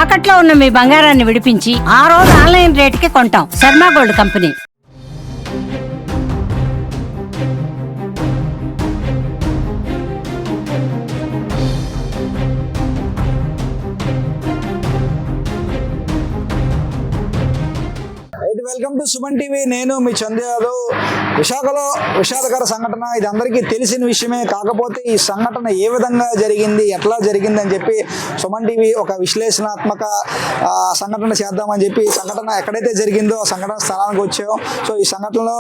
తాకట్లో ఉన్న మీ బంగారాన్ని విడిపించి ఆ రోజు ఆన్లైన్ రేటుకి కొంటాం. Sharma gold company. Welcome to Suman TV. నేను మీ చందు యాదవ్. విశాఖలో విషాదకర సంఘటన, ఇది అందరికీ తెలిసిన విషయమే. కాకపోతే ఈ సంఘటన ఏ విధంగా జరిగింది, ఎట్లా జరిగింది అని చెప్పి సుమన్ టీవీ ఒక విశ్లేషణాత్మక సంఘటన చేద్దామని చెప్పి సంఘటన ఎక్కడైతే జరిగిందో ఆ సంఘటన స్థలానికి వచ్చాం. సో ఈ సంఘటనలో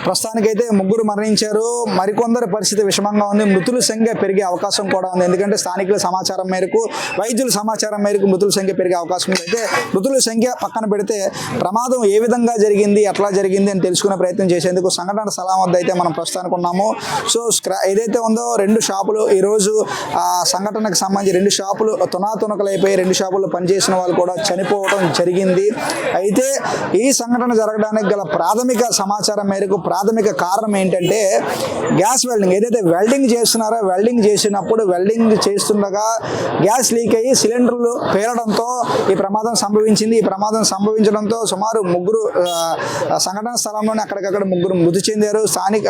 ప్రస్తుతానికైతే ముగ్గురు మరణించారు. మరికొందరి పరిస్థితి విషమంగా ఉంది. మృతుల సంఖ్య పెరిగే అవకాశం కూడా ఉంది. ఎందుకంటే స్థానికుల సమాచారం మేరకు, వైద్యుల సమాచారం మేరకు మృతుల సంఖ్య పెరిగే అవకాశం ఉంది. అయితే మృతుల సంఖ్య పక్కన పెడితే ప్రమాదం ఏ విధంగా జరిగింది, ఎట్లా జరిగింది అని తెలుసుకునే ప్రయత్నం చేసేందుకు సంఘటన స్థలం వద్ద అయితే మనం ప్రస్తుతానికి ఉన్నాము. సో ఏదైతే ఉందో 2 షాపులు ఈరోజు ఆ సంఘటనకు సంబంధించి 2 షాపులు తునాతునకలైపోయి 2 షాపుల్లో పనిచేసిన వాళ్ళు కూడా చనిపోవడం జరిగింది. అయితే ఈ సంఘటన జరగడానికి గల ప్రాథమిక సమాచారం మేరకు ప్రాథమిక కారణం ఏంటంటే గ్యాస్ వెల్డింగ్. ఏదైతే వెల్డింగ్ చేస్తున్నారో వెల్డింగ్ చేసినప్పుడు వెల్డింగ్ చేస్తుండగా గ్యాస్ లీక్ అయ్యి సిలిండర్లు పేలడంతో ఈ ప్రమాదం సంభవించింది. ఈ ప్రమాదం సంభవించడంతో సుమారు ముగ్గురు సంఘటన స్థలంలోనే అక్కడికక్కడ ముగ్గురు మృతి చెందారు.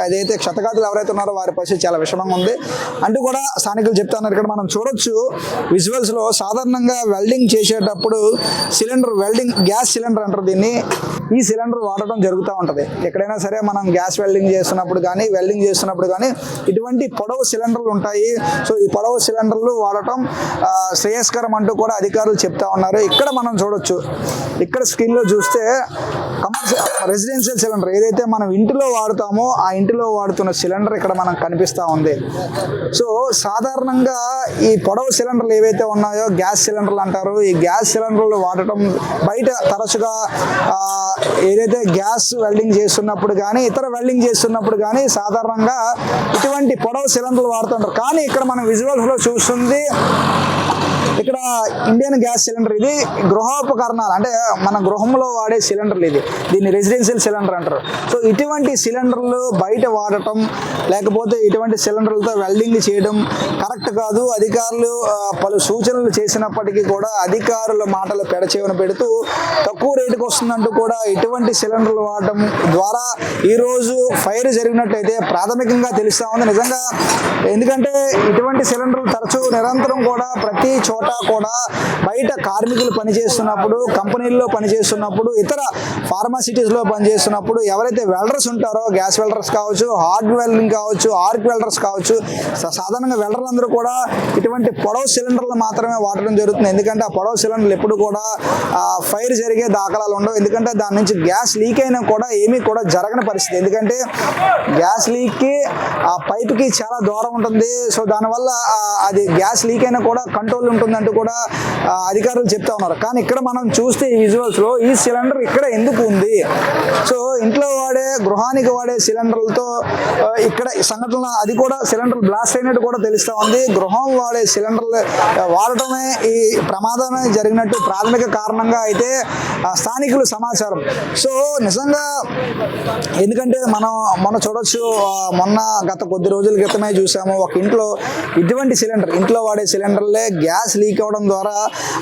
అదైతే క్షతగాతులు ఎవరైతే ఉన్నారో వారి పరిస్థితి చాలా విషమంగా ఉంది అంటూ కూడా స్థానికులు చెప్తున్నారు. ఇక్కడ మనం చూడొచ్చు విజువల్స్ లో, సాధారణంగా వెల్డింగ్ చేసేటప్పుడు సిలిండర్, వెల్డింగ్ గ్యాస్ సిలిండర్ అంటారు దీన్ని, ఈ సిలిండర్ వాడటం జరుగుతూ ఉంటుంది. ఎక్కడైనా సరే మనం గ్యాస్ వెల్డింగ్ చేస్తున్నప్పుడు కానీ వెల్డింగ్ చేస్తున్నప్పుడు కానీ ఇటువంటి పొడవు సిలిండర్లు ఉంటాయి. సో ఈ పొడవు సిలిండర్లు వాడటం శ్రేయస్కరం అంటూ కూడా అధికారులు చెప్తా ఉన్నారు. ఇక్కడ మనం చూడొచ్చు, ఇక్కడ స్క్రీన్ లో చూస్తే రెసిడెన్షియల్ సిలిండర్ ఏదైతే మనం ఇంటిలో వాడుతామో ఆ ఇంటిలో వాడుతున్న సిలిండర్ ఇక్కడ మనకు కనిపిస్తూ ఉంది. సో సాధారణంగా ఈ పొడవు సిలిండర్లు ఏవైతే ఉన్నాయో గ్యాస్ సిలిండర్లు అంటారు. ఈ గ్యాస్ సిలిండర్లు వాడటం బయట తరచుగా ఏదైతే గ్యాస్ వెల్డింగ్ చేస్తున్నప్పుడు కానీ ఇతర వెల్డింగ్ చేస్తున్నప్పుడు కానీ సాధారణంగా ఇటువంటి పొడవు సిలిండర్లు వాడుతుంటారు. కానీ ఇక్కడ మనం విజువల్స్ లో చూస్తుంది ఇక్కడ ఇండియన్ గ్యాస్ సిలిండర్. ఇది గృహోపకరణాలు అంటే మన గృహంలో వాడే సిలిండర్లు. దీన్ని రెసిడెన్షియల్ సిలిండర్ అంటారు. సో ఇటువంటి సిలిండర్లు బయట వాడటం లేకపోతే ఇటువంటి సిలిండర్లతో వెల్డింగ్ చేయడం కరెక్ట్ కాదు. అధికారులు పలు సూచనలు చేసినప్పటికీ కూడా అధికారుల మాటలు పెడచెవిన పెడుతూ తక్కువ రేటుకు వస్తుందంటూ కూడా ఇటువంటి సిలిండర్లు వాడటం ద్వారా ఈరోజు ఫైర్ జరిగినట్టయితే ప్రాథమికంగా తెలుస్తూ ఉంది. నిజంగా ఎందుకంటే ఇటువంటి సిలిండర్లు తరచూ నిరంతరం కూడా ప్రతి చోట కూడా బయట కార్మికులు పనిచేస్తున్నప్పుడు, కంపెనీల్లో పనిచేస్తున్నప్పుడు, ఇతర ఫార్మాసిటీస్ లో పనిచేస్తున్నప్పుడు ఎవరైతే వెల్డర్స్ ఉంటారో, గ్యాస్ వెల్డర్స్ కావచ్చు, హార్డ్ వెల్డింగ్ కావచ్చు, ఆర్క్ వెల్డర్స్ కావచ్చు, సాధారణంగా వెల్డర్లందరూ కూడా ఇటువంటి పొడవు సిలిండర్లు మాత్రమే వాడడం జరుగుతుంది. ఎందుకంటే ఆ పొడవు సిలిండర్లు ఎప్పుడు కూడా ఫైర్ జరిగే దాఖలాలు ఉండవు. ఎందుకంటే దాని నుంచి గ్యాస్ లీక్ అయినా కూడా ఏమీ కూడా జరగని పరిస్థితి. ఎందుకంటే గ్యాస్ లీక్ కి ఆ పైప్ కి చాలా దూరం ఉంటుంది. సో దానివల్ల అది గ్యాస్ లీక్ అయినా కూడా కంట్రోల్ ఉంటుందంటూ కూడా అధికారులు చెప్తా ఉన్నారు. కానీ ఇక్కడ మనం చూస్తే ఈ విజువల్స్ లో ఈ సిలిండర్ ఇక్కడ ఎందుకు ఉంది? సో ఇంట్లో వాడే, గృహానికి వాడే సిలిండర్లతో ఇక్కడ సంఘటన, అది కూడా సిలిండర్ బ్లాస్ట్ అయినట్టు కూడా తెలుస్తా ఉంది. గృహం వాడే సిలిండర్లు వాడటమే ఈ ప్రమాదమే జరిగినట్టు ప్రాథమిక కారణంగా అయితే స్థానికులు సమాచారం. సో నిజంగా ఎందుకంటే మనం చూడొచ్చు, గత కొద్ది రోజుల క్రితమే చూసాము ఒక ఇంట్లో ఇటువంటి సిలిండర్, ఇంట్లో వాడే సిలిండర్లే గ్యాస్ లీక్ అవడం ద్వారా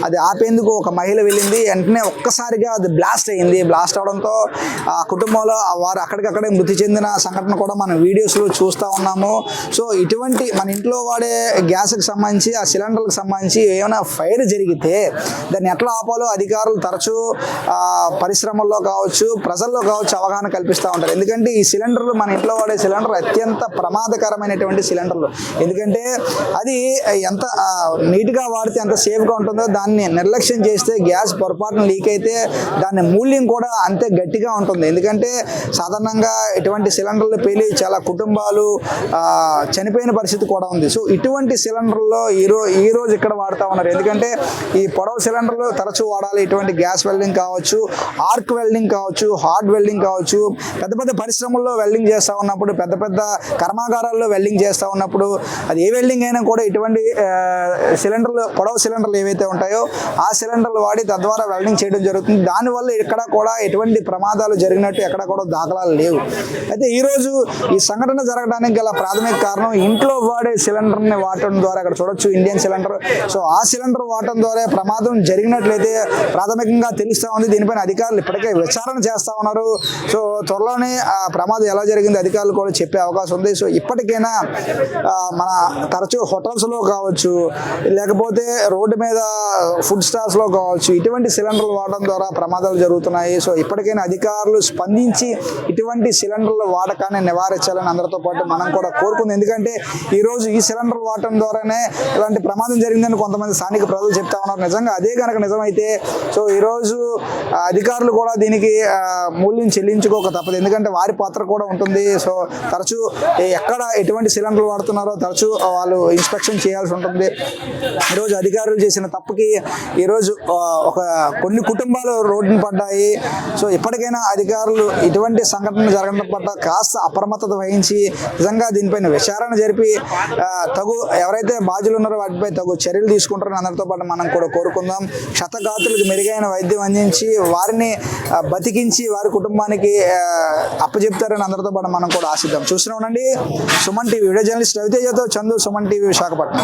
అది ఆపేందుకు ఒక మహిళ వెళ్ళింది. వెంటనే ఒక్కసారిగా అది బ్లాస్ట్ అయింది. బ్లాస్ట్ అవడంతో ఆ కుటుంబంలో వారు అక్కడికక్కడే మృతి చెందిన సంఘటన కూడా మనం వీడియోస్లో చూస్తూ ఉన్నాము. సో ఇటువంటి మన ఇంట్లో వాడే గ్యాస్కి సంబంధించి, ఆ సిలిండర్లకు సంబంధించి ఏమైనా ఫైర్ జరిగితే దాన్ని ఎట్లా ఆపాలో అధికారులు తరచూ పరిశ్రమల్లో కావచ్చు, ప్రజల్లో కావచ్చు అవగాహన కల్పిస్తూ ఉంటారు. ఎందుకంటే ఈ సిలిండర్లు, మన ఇంట్లో వాడే సిలిండర్ అత్యంత ప్రమాదకరమైనటువంటి సిలిండర్లు. ఎందుకంటే అది ఎంత నీట్గా వాడితే ఎంత సేఫ్గా ఉంటుందో దాన్ని నిర్లక్ష్యం చేస్తే గ్యాస్ పొరపాటున లీక్ అయితే దాని మూల్యం కూడా అంతే గట్టిగా ఉంటుంది. ఎందుకంటే సాధారణంగా ఇటువంటి సిలిండర్లు పేలి చాలా కుటుంబాలు చనిపోయిన పరిస్థితి కూడా ఉంది. సో ఇటువంటి సిలిండర్లో ఈ రోజు ఇక్కడ వాడుతూ ఉన్నారు. ఎందుకంటే ఈ పొడవు సిలిండర్లు తరచూ వాడాలి. ఇటువంటి గ్యాస్ వెల్డింగ్ కావచ్చు, ఆర్క్ వెల్డింగ్ కావచ్చు, హార్డ్ వెల్డింగ్ కావచ్చు, పెద్ద పెద్ద పరిశ్రమల్లో వెల్డింగ్ చేస్తూ ఉన్నప్పుడు, పెద్ద పెద్ద కర్మాగారాల్లో వెల్డింగ్ చేస్తూ ఉన్నప్పుడు, అది ఏ వెల్డింగ్ అయినా కూడా ఇటువంటి సిలిండర్లు, పొడవు సిలిండర్లు ఏవైతే ఉంటాయో ఆ సిలిండర్లు వాడి తద్వారా వెల్డింగ్ చేయడం జరుగుతుంది. దానివల్ల ఎక్కడ కూడా ఎటువంటి ప్రమాదాలు జరిగినట్టు ఎక్కడ కూడా దాఖలాలు లేవు. అయితే ఈరోజు ఈ సంఘటన జరగడానికి గల ప్రాథమిక కారణం ఇంట్లో వాడే సిలిండర్ని వాడటం ద్వారా, అక్కడ చూడొచ్చు ఇండియన్ సిలిండర్. సో ఆ సిలిండర్ వాడటం ద్వారా ప్రమాదం జరిగినట్లయితే ప్రాథమికంగా తెలుస్తూ ఉంది. దీనిపైన అధికారులు ఇప్పటికే విచారణ చేస్తూ ఉన్నారు. సో త్వరలోనే ఆ ప్రమాదం ఎలా జరిగింది అధికారులు కూడా చెప్పే అవకాశం ఉంది. సో ఇప్పటికైనా మన తరచూ హోటల్స్లో కావచ్చు, లేకపోతే రోడ్డు మీద ఫుడ్ స్టాల్స్లో కావచ్చు, ఇటువంటి సిలిండర్లు వాడడం ద్వారా ప్రమాదాలు జరుగుతున్నాయి. సో ఇప్పటికైనా అధికారులు స్పందించి ఇటువంటి సిలిండర్ల వాడకాన్ని నివారించాలని అందరితో పాటు మనం కూడా కోరుకుంది. ఎందుకంటే ఈరోజు ఈ సిలిండర్ వాడటం ద్వారానే ఇలాంటి ప్రమాదం జరిగిందని కొంతమంది స్థానిక ప్రజలు చెప్తా ఉన్నారు. నిజంగా అదే కనుక నిజమైతే సో ఈరోజు అధికారులు కూడా దీనికి మూల్యం చెల్లించుకోక తప్పదు. ఎందుకంటే వారి పాత్ర కూడా ఉంటుంది. సో తరచూ ఎక్కడ ఎటువంటి సిలిండర్లు వాడుతున్నారో తరచూ వాళ్ళు ఇన్స్పెక్షన్ చేయాల్సి ఉంటుంది. ఈరోజు అధికారులు చేసిన తప్పుకి ఈరోజు కొన్ని కుటుంబాలు రోడ్డున పడ్డాయి. సో ఇప్పటికైనా అధికారులు ఇటువంటి సంఘటనలు జరగడం పట్ల కాస్త అప్రమత్తత వహించి నిజంగా దీనిపైన విచారణ జరిపి ఎవరైతే బాధ్యులు ఉన్నారో వాటిపై తగు చర్యలు తీసుకుంటారని అందరితో పాటు మనం కూడా కోరుకుందాం. క్షతగాతులకు మెరుగైన వైద్యం అందించి వారిని బతికించి వారి కుటుంబానికి అప్పచెప్తారని అందరితో పాటు మనం కూడా ఆశిద్దాం. చూస్తూనే ఉండండి సుమన్ టీవీ. వీడియో జర్నలిస్ట్ రవితేజతో చందు, సుమన్ టీవీ, విశాఖపట్నం.